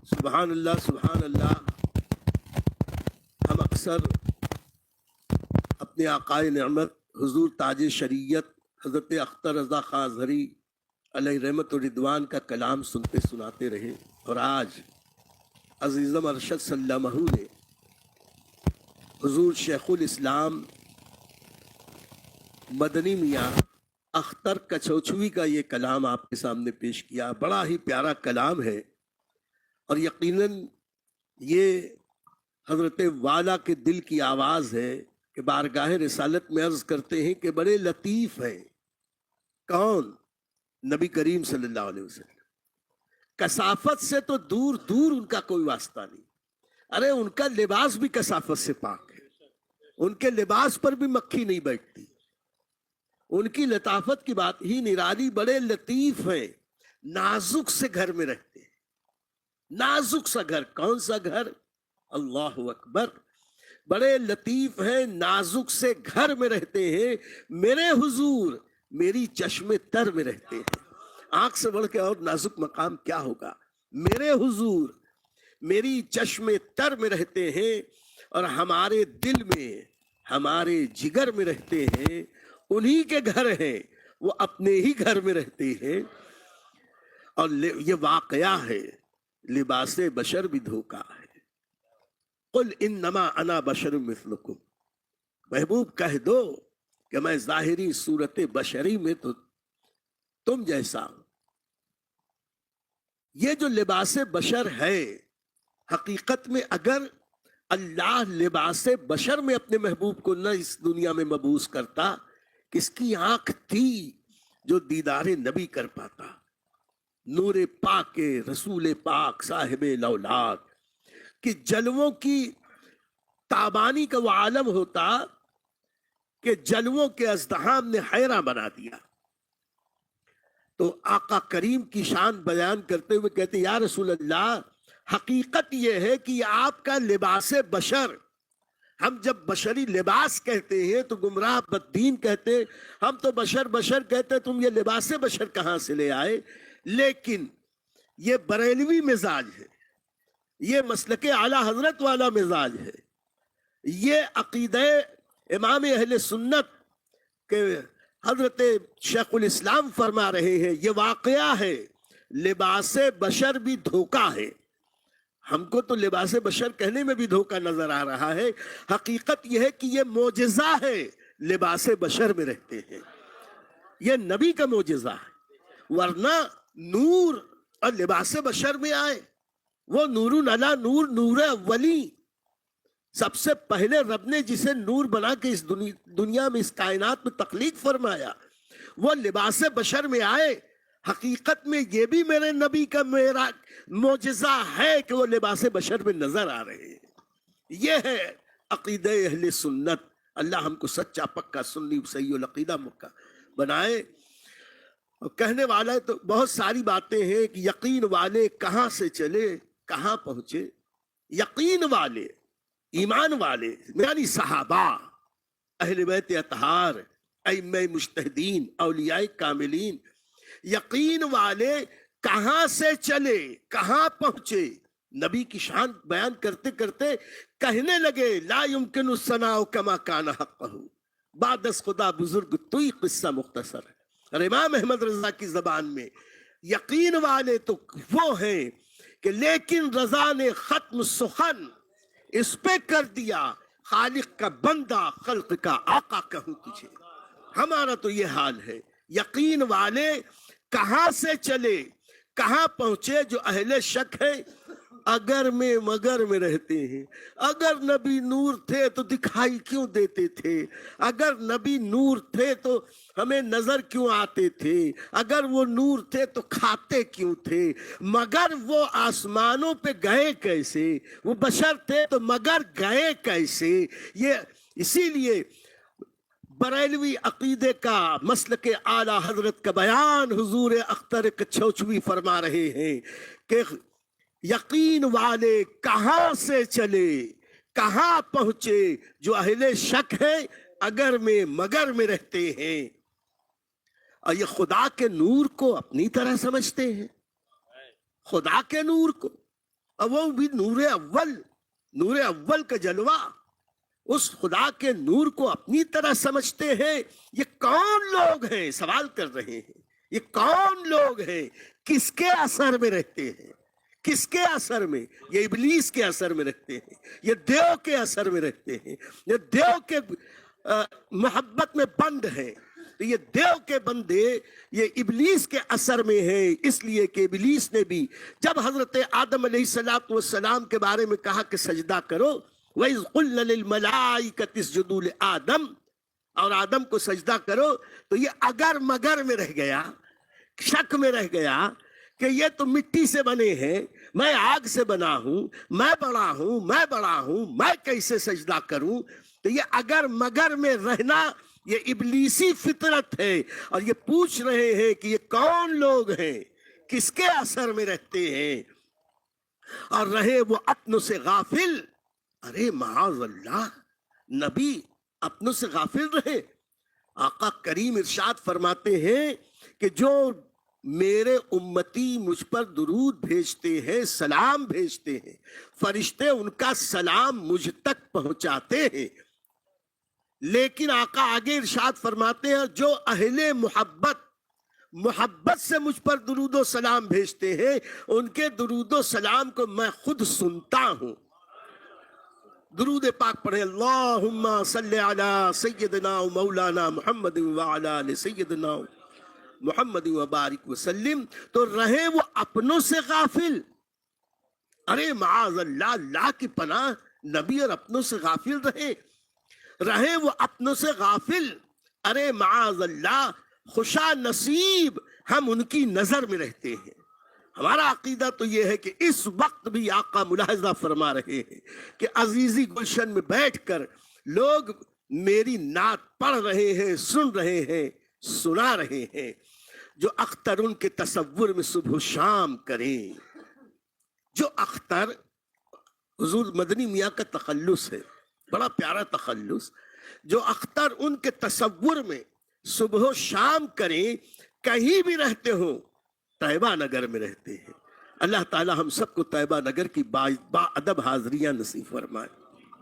سبحان اللہ سبحان اللہ. ہم اکثر اپنے آقائے نعمت حضور تاج شریعت حضرت اختر رضا خان اظہری علیہ رحمت و رضوان کا کلام سنتے سناتے رہے، اور آج عزیزم ارشد صلی اللہ علیہ وسلم نے حضور شیخ الاسلام مدنی میاں اختر کچوچوی کا یہ کلام آپ کے سامنے پیش کیا. بڑا ہی پیارا کلام ہے، اور یقیناً یہ حضرت والا کے دل کی آواز ہے کہ بارگاہ رسالت میں عرض کرتے ہیں کہ بڑے لطیف ہیں. کون؟ نبی کریم صلی اللہ علیہ وسلم. کثافت سے تو دور دور ان کا کوئی واسطہ نہیں. ارے ان کا لباس بھی کثافت سے پاک ہے، ان کے لباس پر بھی مکھی نہیں بیٹھتی. ان کی لطافت کی بات ہی نرالی. بڑے لطیف ہیں، نازک سے گھر میں رہتے ہیں. نازک سا گھر. کون سا گھر؟ اللہ اکبر. بڑے لطیف ہیں، نازک سے گھر میں رہتے ہیں. میرے حضور میری چشم تر میں رہتے ہیں. آنکھ سے بڑھ کے اور نازک مقام کیا ہوگا؟ میرے حضور میری چشم تر میں رہتے ہیں، اور ہمارے دل میں ہمارے جگر میں رہتے ہیں. انہی کے گھر ہیں، وہ اپنے ہی گھر میں رہتے ہیں. اور یہ واقعہ ہے، لباس بشر بھی دھوکا ہے. قل انما انا بشر مثلکم. محبوب کہہ دو کہ میں ظاہری صورت بشری میں تو تم جیسا ہوں. یہ جو لباس بشر ہے، حقیقت میں اگر اللہ لباس بشر میں اپنے محبوب کو نہ اس دنیا میں مبعوث کرتا، کس کی آنکھ تھی جو دیدار نبی کر پاتا؟ نور پاک رسول پاک صاحب لولاد کہ جلووں کی تابانی کا وہ عالم ہوتا کہ جلووں کے ازدحام نے حیران بنا دیا. تو آقا کریم کی شان بیان کرتے ہوئے کہتے یا رسول اللہ، حقیقت یہ ہے کہ آپ کا لباس بشر، ہم جب بشری لباس کہتے ہیں تو گمراہ بددین کہتے ہیں ہم تو بشر بشر کہتے، تم یہ لباس بشر کہاں سے لے آئے؟ لیکن یہ بریلوی مزاج ہے، یہ مسلک اعلی حضرت والا مزاج ہے. یہ عقیدہ امام اہل سنت کے حضرت شیخ الاسلام فرما رہے ہیں. یہ واقعہ ہے، لباس بشر بھی دھوکا ہے. ہم کو تو لباس بشر کہنے میں بھی دھوکا نظر آ رہا ہے. حقیقت یہ ہے کہ یہ معجزہ ہے، لباس بشر میں رہتے ہیں. یہ نبی کا معجزہ ہے، ورنہ نور اور لباس بشر میں آئے. وہ نور علی نور، نور اولی. سب سے پہلے رب نے جسے نور بنا کے اس دنیا میں اس کائنات میں تخلیق فرمایا، وہ لباس بشر میں آئے. حقیقت میں یہ بھی میرے نبی کا میرا معجزہ ہے کہ وہ لباس بشر میں نظر آ رہے ہیں. یہ ہے عقیدہ اہل سنت. اللہ ہم کو سچا پکا سنی صحیح العقیدہ مکہ بنائے. کہنے والا ہے تو بہت ساری باتیں ہیں کہ یقین والے کہاں سے چلے کہاں پہنچے. یقین والے، ایمان والے یعنی صحابہ، اہل بیت اطہار، ائمہ مجتہدین، اولیاء کاملین. یقین والے کہاں سے چلے کہاں پہنچے. نبی کی شان بیان کرتے کرتے کہنے لگے لا یمکن الثناء کما کان حقہ. بعد از خدا بزرگ توئی قصہ مختصر ہے. اور امام احمد رضا کی زبان میں یقین والے تو وہ ہیں کہ لیکن رضا نے ختم سخن اس پہ کر دیا، خالق کا بندہ خلق کا آقا کہوں تجھے. ہمارا تو یہ حال ہے. یقین والے کہاں سے چلے کہاں پہنچے. جو اہل شک ہے اگر میں مگر میں رہتے ہیں. اگر نبی نور تھے تو دکھائی کیوں دیتے تھے؟ اگر نبی نور تھے تو ہمیں نظر کیوں آتے تھے؟ اگر وہ نور تھے تو کھاتے کیوں تھے؟ مگر وہ آسمانوں پہ گئے کیسے؟ وہ بشر تھے تو مگر گئے کیسے؟ یہ اسی لیے بریلوی عقیدے کا مسلک اعلی حضرت کا بیان حضور اختر کچوچوی فرما رہے ہیں کہ یقین والے کہاں سے چلے کہاں پہنچے. جو اہل شک ہے اگر میں مگر میں رہتے ہیں. اور یہ خدا کے نور کو اپنی طرح سمجھتے ہیں، خدا کے نور کو، اور وہ بھی نور اول کا جلوہ، اس خدا کے نور کو اپنی طرح سمجھتے ہیں۔ یہ کون لوگ ہیں؟ سوال کر رہے ہیں، یہ کون لوگ ہیں؟ کس کے اثر میں رہتے ہیں؟ کس کے اثر میں؟ یہ ابلیس کے اثر میں رہتے ہیں، یہ دیو کے اثر میں رہتے ہیں، یہ دیو کے محبت میں بند ہیں۔ تو یہ دیو کے بندے یہ ابلیس کے اثر میں ہیں، اس لیے کہ ابلیس نے بھی جب حضرت آدم علیہ السلام کے بارے میں کہا کہ سجدہ کرو، وَإِذْ قُلْنَا لِلْمَلَائِكَةِ اسْجُدُوا لِآدَمَ، اور آدم کو سجدہ کرو، تو یہ اگر مگر میں رہ گیا، شک میں رہ گیا کہ یہ تو مٹی سے بنے ہیں، میں آگ سے بنا ہوں، میں بڑا ہوں، میں کیسے سجدہ کروں؟ تو یہ اگر مگر میں رہنا یہ ابلیسی فطرت ہے، اور یہ پوچھ رہے ہیں کہ یہ کون لوگ ہیں، کس کے اثر میں رہتے ہیں، اور رہے وہ اپنوں سے غافل۔ ارے معاذ اللہ، نبی اپنوں سے غافل رہے؟ آقا کریم ارشاد فرماتے ہیں کہ جو میرے امتی مجھ پر درود بھیجتے ہیں، سلام بھیجتے ہیں، فرشتے ان کا سلام مجھ تک پہنچاتے ہیں، لیکن آقا آگے ارشاد فرماتے ہیں جو اہل محبت سے مجھ پر درود و سلام بھیجتے ہیں، ان کے درود و سلام کو میں خود سنتا ہوں۔ درود پاک پڑھیں، اللہم صلی علی سیدنا و مولانا محمد وعلی آل سیدنا محمد وبارک وسلم۔ تو رہے وہ اپنوں سے غافل، ارے معاذ اللہ، اللہ کی پناہ، نبی اور اپنوں سے غافل رہے وہ اپنوں سے غافل، ارے معاذ اللہ، خوشا نصیب ہم ان کی نظر میں رہتے ہیں۔ ہمارا عقیدہ تو یہ ہے کہ اس وقت بھی آقا ملاحظہ فرما رہے ہیں کہ عزیزی گلشن میں بیٹھ کر لوگ میری نعت پڑھ رہے ہیں، سن رہے ہیں، سنا رہے ہیں۔ جو اختر ان کے تصور میں صبح و شام کریں، جو اختر حضور مدنی میاں کا تخلص ہے، بڑا پیارا تخلص، جو اختر ان کے تصور میں صبح و شام کریں، کہیں بھی رہتے ہوں، طیبہ نگر میں رہتے ہیں۔ اللہ تعالی ہم سب کو طیبہ نگر کی با ادب حاضریاں نصیب فرمائے۔